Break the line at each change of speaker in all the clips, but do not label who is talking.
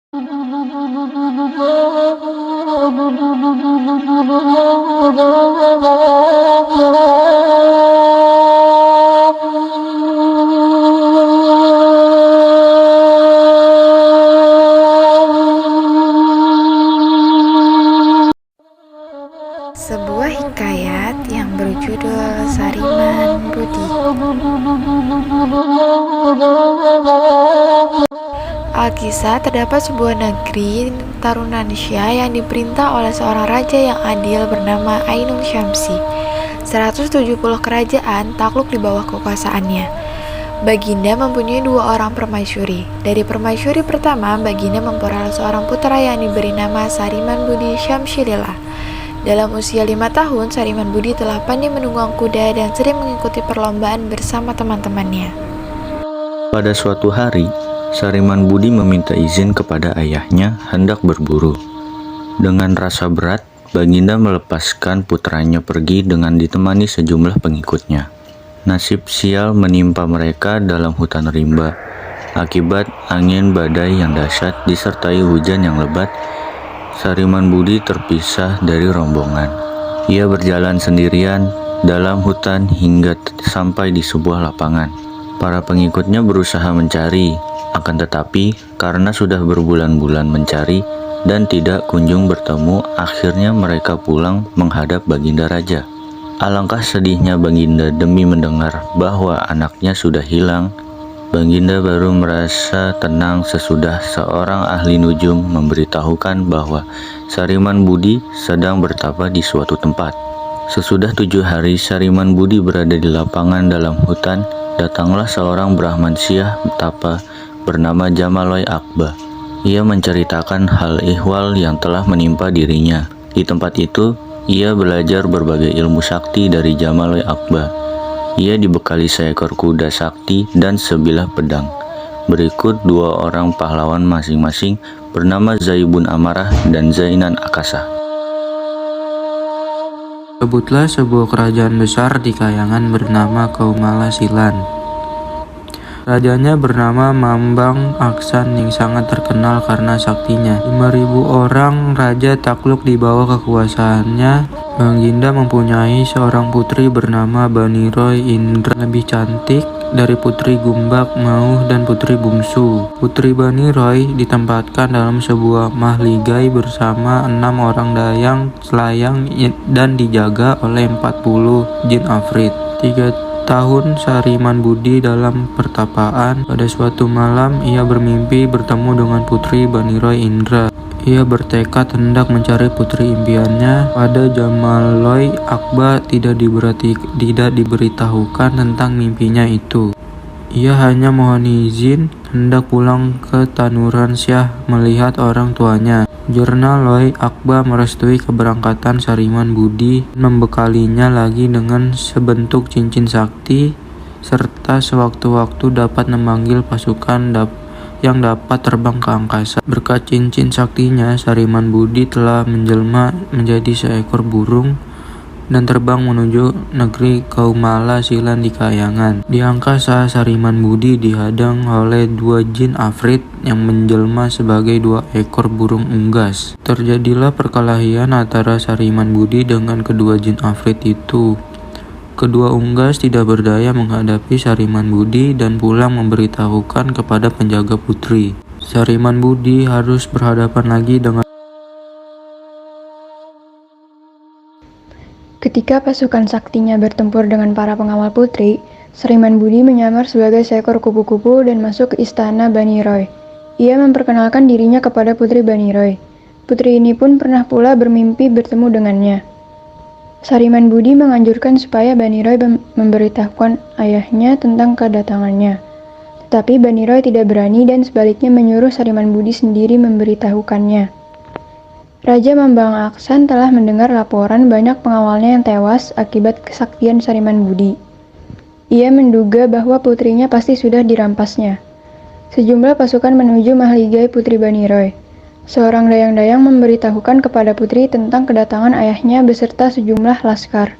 Sebuah hikayat yang berjudul Sariman Budi. Alkisah, terdapat sebuah negeri Tarunansia yang diperintah oleh seorang raja yang adil bernama Ainul Syamsi. 170 kerajaan takluk di bawah kekuasaannya. Baginda mempunyai 2 orang permaisuri. Dari permaisuri pertama, Baginda memperoleh seorang putra yang diberi nama Sariman Budi Syamsilillah. Dalam usia 5 tahun, Sariman Budi telah pandai menunggang kuda dan sering mengikuti perlombaan bersama teman-temannya.
Pada suatu hari, Sariman Budi meminta izin kepada ayahnya hendak berburu. Dengan rasa berat, Baginda melepaskan putranya pergi dengan ditemani sejumlah pengikutnya. Nasib sial menimpa mereka dalam hutan rimba. Akibat angin badai yang dahsyat disertai hujan yang lebat, Sariman Budi terpisah dari rombongan. Ia berjalan sendirian dalam hutan hingga sampai di sebuah lapangan. Para pengikutnya berusaha mencari, akan tetapi karena sudah berbulan-bulan mencari dan tidak kunjung bertemu, akhirnya mereka pulang menghadap Baginda Raja. Alangkah sedihnya Baginda demi mendengar bahwa anaknya sudah hilang. Baginda baru merasa tenang sesudah seorang ahli nujum memberitahukan bahwa Sariman Budi sedang bertapa di suatu tempat. Sesudah 7 hari Sariman Budi berada di lapangan dalam hutan, datanglah seorang Brahman Syah tapa bernama Jamaloi Akba. Ia menceritakan hal ihwal yang telah menimpa dirinya. Di tempat itu, ia belajar berbagai ilmu sakti dari Jamaloi Akba. Ia dibekali seekor kuda sakti dan sebilah pedang. Berikut 2 orang pahlawan masing-masing bernama Zaibun Amarah dan Zainan Akasa.
Sebutlah sebuah kerajaan besar di Kayangan bernama Kaumala Silan. Rajanya bernama Mambang Aksan yang sangat terkenal karena saktinya. 5.000 orang raja takluk di bawah kekuasaannya. Baginda mempunyai seorang putri bernama Baniroy Indra, lebih cantik dari putri Gumbak, Mauh, dan putri bungsu. Putri Baniroy ditempatkan dalam sebuah mahligai bersama 6 orang dayang selayang dan dijaga oleh 40 jin afrit. 3 tahun Sariman Budi dalam pertapaan. Pada suatu malam ia bermimpi bertemu dengan putri Baniroy Indra. Ia bertekad hendak mencari putri impiannya. Pada Jamaloi Akba tidak diberitahukan tentang mimpinya itu. Ia hanya mohon izin hendak pulang ke Tanuran Syah melihat orang tuanya. Jurnal Loi Akba merestui keberangkatan Sariman Budi, membekalinya lagi dengan sebentuk cincin sakti, serta sewaktu-waktu dapat memanggil pasukan yang dapat terbang ke angkasa. Berkat cincin saktinya, Sariman Budi telah menjelma menjadi seekor burung dan terbang menuju negeri Kaumala Silan di Kayangan. Di angkasa, Sariman Budi dihadang oleh 2 jin afrit yang menjelma sebagai 2 ekor burung unggas. Terjadilah perkelahian antara Sariman Budi dengan kedua jin afrit itu. Kedua unggas tidak berdaya menghadapi Sariman Budi dan pulang memberitahukan kepada penjaga putri. Sariman Budi harus berhadapan lagi dengan
Ketika pasukan saktinya bertempur dengan para pengawal putri, Sariman Budi menyamar sebagai seekor kupu-kupu dan masuk ke istana Baniroy. Ia memperkenalkan dirinya kepada putri Baniroy. Putri ini pun pernah pula bermimpi bertemu dengannya. Sariman Budi menganjurkan supaya Baniroy memberitahukan ayahnya tentang kedatangannya. Tetapi Baniroy tidak berani dan sebaliknya menyuruh Sariman Budi sendiri memberitahukannya. Raja Mambang Aksan telah mendengar laporan banyak pengawalnya yang tewas akibat kesaktian Sariman Budi. Ia menduga bahwa putrinya pasti sudah dirampasnya. Sejumlah pasukan menuju mahligai putri Baniroy. Seorang dayang-dayang memberitahukan kepada putri tentang kedatangan ayahnya beserta sejumlah laskar.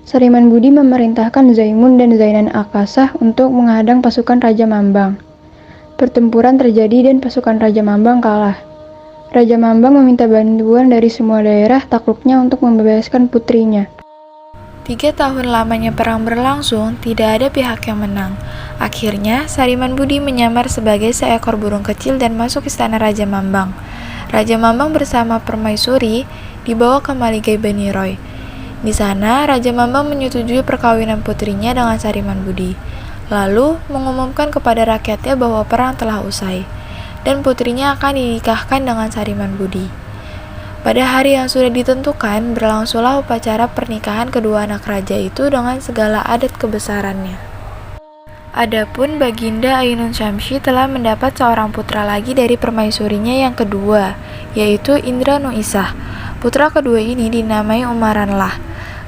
Sariman Budi memerintahkan Zaimun dan Zainan Akasah untuk menghadang pasukan Raja Mambang. Pertempuran terjadi dan pasukan Raja Mambang kalah. Raja Mambang meminta bantuan dari semua daerah takluknya untuk membebaskan putrinya.
3 tahun lamanya perang berlangsung, tidak ada pihak yang menang. Akhirnya, Sariman Budi menyamar sebagai seekor burung kecil dan masuk istana Raja Mambang. Raja Mambang bersama Permaisuri dibawa ke Maligai Bani Roy. Di sana, Raja Mambang menyetujui perkawinan putrinya dengan Sariman Budi, lalu mengumumkan kepada rakyatnya bahwa perang telah usai, dan putrinya akan dinikahkan dengan Sariman Budi. Pada hari yang sudah ditentukan, berlangsunglah upacara pernikahan kedua anak raja itu dengan segala adat kebesarannya. Adapun Baginda Ainun Syamsi telah mendapat seorang putra lagi dari permaisurinya yang kedua, yaitu Indra Nuisah. Putra kedua ini dinamai Umaranlah.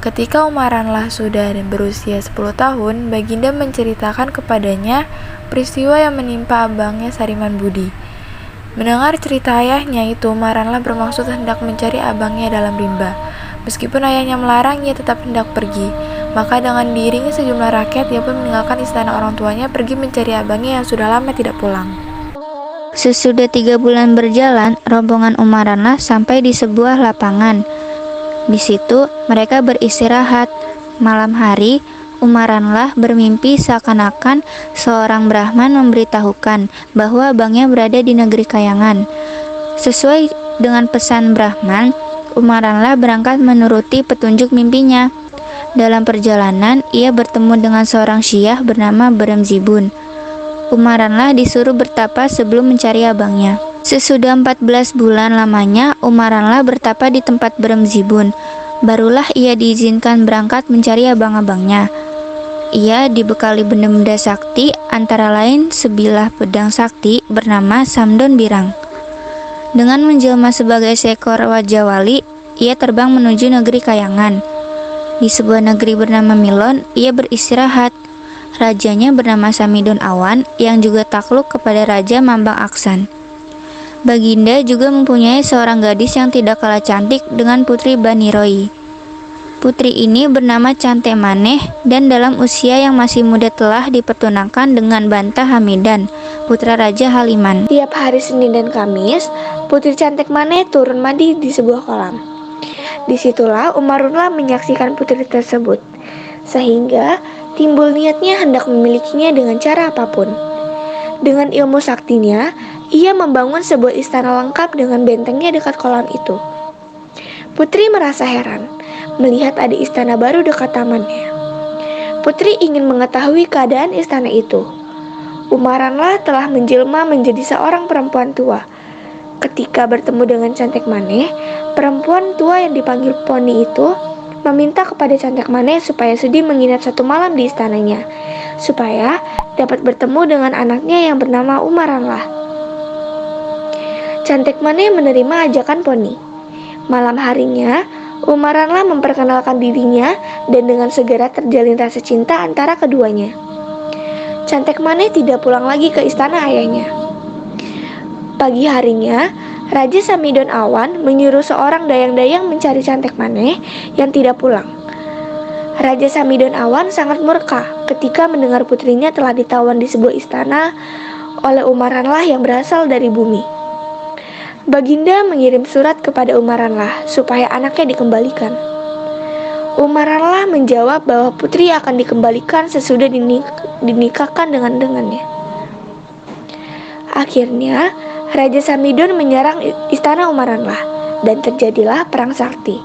Ketika Umaranlah sudah berusia 10 tahun, Baginda menceritakan kepadanya peristiwa yang menimpa abangnya Sariman Budi. Mendengar cerita ayahnya itu, Umaranlah bermaksud hendak mencari abangnya dalam rimba. Meskipun ayahnya melarang, ia tetap hendak pergi. Maka dengan diiringi sejumlah rakyat, ia pun meninggalkan istana orang tuanya pergi mencari abangnya yang sudah lama tidak pulang.
Sesudah 3 bulan berjalan, rombongan Umaranlah sampai di sebuah lapangan. Di situ mereka beristirahat. Malam hari, Umaranlah bermimpi seakan-akan seorang Brahman memberitahukan bahwa abangnya berada di negeri Kayangan. Sesuai dengan pesan Brahman, Umaranlah berangkat menuruti petunjuk mimpinya. Dalam perjalanan, ia bertemu dengan seorang syiah bernama Berem Zibun. Umaranlah disuruh bertapa sebelum mencari abangnya. Sesudah 14 bulan lamanya, Umaranlah bertapa di tempat Berem Zibun. Barulah ia diizinkan berangkat mencari abang-abangnya. Ia dibekali benda-benda sakti, antara lain sebilah pedang sakti bernama Samdon Birang. Dengan menjelma sebagai seekor wajah wali, ia terbang menuju negeri Kayangan. Di sebuah negeri bernama Milon, ia beristirahat. Rajanya bernama Samidon Awan, yang juga takluk kepada Raja Mambang Aksan. Baginda juga mempunyai seorang gadis yang tidak kalah cantik dengan putri Bani Roy. Putri ini bernama Cante Maneh dan dalam usia yang masih muda telah dipertunangkan dengan Banta Hamidan, putra Raja Haliman.
Tiap hari Senin dan Kamis, Putri Cantik Maneh turun mandi di sebuah kolam. Disitulah Umarunlah menyaksikan putri tersebut, sehingga timbul niatnya hendak memilikinya dengan cara apapun. Dengan ilmu saktinya, ia membangun sebuah istana lengkap dengan bentengnya dekat kolam itu. Putri merasa heran melihat ada istana baru dekat tamannya. Putri ingin mengetahui keadaan istana itu. Umaranlah telah menjelma menjadi seorang perempuan tua. Ketika bertemu dengan Cantik Maneh, perempuan tua yang dipanggil Poni itu meminta kepada Cantik Maneh supaya sudi menginap 1 malam di istananya, supaya dapat bertemu dengan anaknya yang bernama Umaranlah. Cantik Maneh menerima ajakan Poni. Malam harinya, Umaranlah memperkenalkan dirinya dan dengan segera terjalin rasa cinta antara keduanya. Cantik Maneh tidak pulang lagi ke istana ayahnya. Pagi harinya, Raja Samidon Awan menyuruh seorang dayang-dayang mencari Cantik Maneh yang tidak pulang. Raja Samidon Awan sangat murka ketika mendengar putrinya telah ditawan di sebuah istana oleh Umaranlah yang berasal dari bumi. Baginda mengirim surat kepada Umaranlah supaya anaknya dikembalikan. Umaranlah menjawab bahwa putri akan dikembalikan sesudah dinikahkan dengannya. Akhirnya, Raja Samidon menyerang istana Umaranlah dan terjadilah perang sakti.